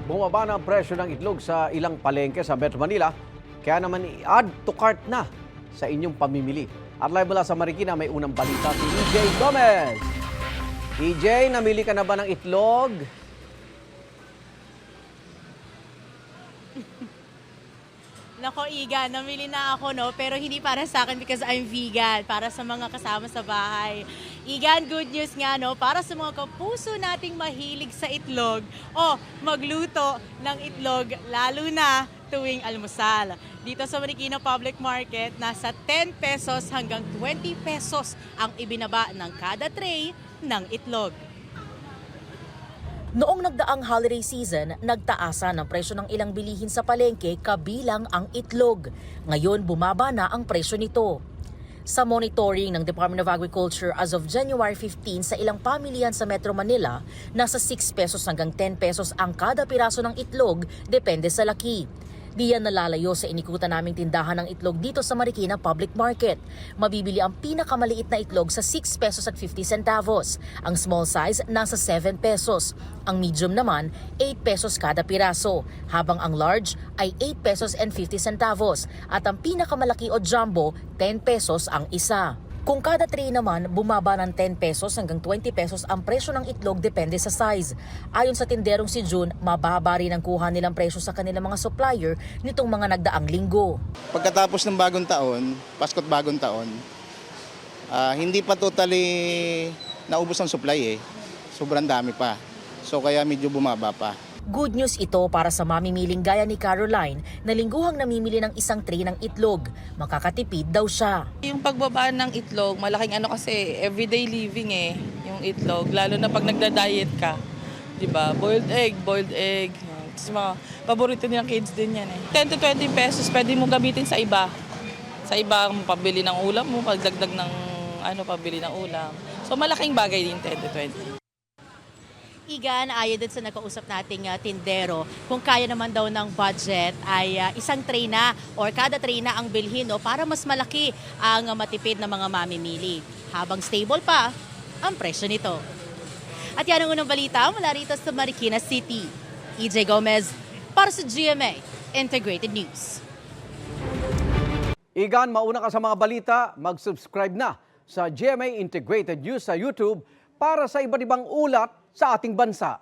Bumaba na ang presyo ng itlog sa ilang palengke sa Metro Manila, kaya naman i-add to cart na sa inyong pamimili. At live mula sa Marikina, may unang balita si EJ Gomez. EJ, namili ka na ba ng itlog? Nako, Iga, namili na ako, no? Pero hindi para sa akin because I'm vegan. Para sa mga kasama sa bahay. Igan, good news nga, no? Para sa mga kapuso nating mahilig sa itlog o magluto ng itlog, lalo na tuwing almusal. Dito sa Marikina Public Market, nasa 10 pesos hanggang 20 pesos ang ibinaba ng kada tray ng itlog. Noong nagdaang holiday season, nagtaasan ang presyo ng ilang bilihin sa palengke kabilang ang itlog. Ngayon, bumaba na ang presyo nito. Sa monitoring ng Department of Agriculture as of January 15 sa ilang pamilihan sa Metro Manila, nasa 6 pesos hanggang 10 pesos ang kada piraso ng itlog, depende sa laki. Di yan nalalayo sa inikutan naming tindahan ng itlog dito sa Marikina Public Market. Mabibili ang pinakamaliit na itlog sa 6 pesos at 50 centavos. Ang small size nasa 7 pesos. Ang medium naman 8 pesos kada piraso. Habang ang large ay 8 pesos and 50 centavos. At ang pinakamalaki o jumbo 10 pesos ang isa. Kung kada tray naman, bumaba ng 10 pesos hanggang 20 pesos ang presyo ng itlog depende sa size. Ayon sa tinderong si June, mababa rin ang kuha nilang presyo sa kanilang mga supplier nitong mga nagdaang linggo. Pagkatapos ng bagong taon, Pasko't bagong taon, hindi pa totally naubos ang supply eh. Sobrang dami pa. So kaya medyo bumaba pa. Good news ito para sa mamimiling gaya ni Caroline na lingguhang namimili ng isang tray ng itlog. Makakatipid daw siya. Yung pagbaba ng itlog, malaking ano kasi everyday living eh, yung itlog. Lalo na pag nagda-diet ka, di ba? Boiled egg. Tapos mga paborito nilang kids din yan eh. 10 to 20 pesos pwede mo gamitin sa iba. Sa iba, pabili ng ulam mo, pagdagdag ng pabili ng ulam. So malaking bagay din 10 to 20. Igan, ayon din sa nakausap nating tindero, kung kaya naman daw ng budget ay isang tray na or kada tray na ang bilhin, no, para mas malaki ang matipid na mga mamimili. Habang stable pa ang presyo nito. At yan ang unang balita mula rito sa Marikina City. EJ Gomez para sa GMA Integrated News. Igan, mauna ka sa mga balita, mag-subscribe na sa GMA Integrated News sa YouTube para sa iba't ibang ulat sa ating bansa.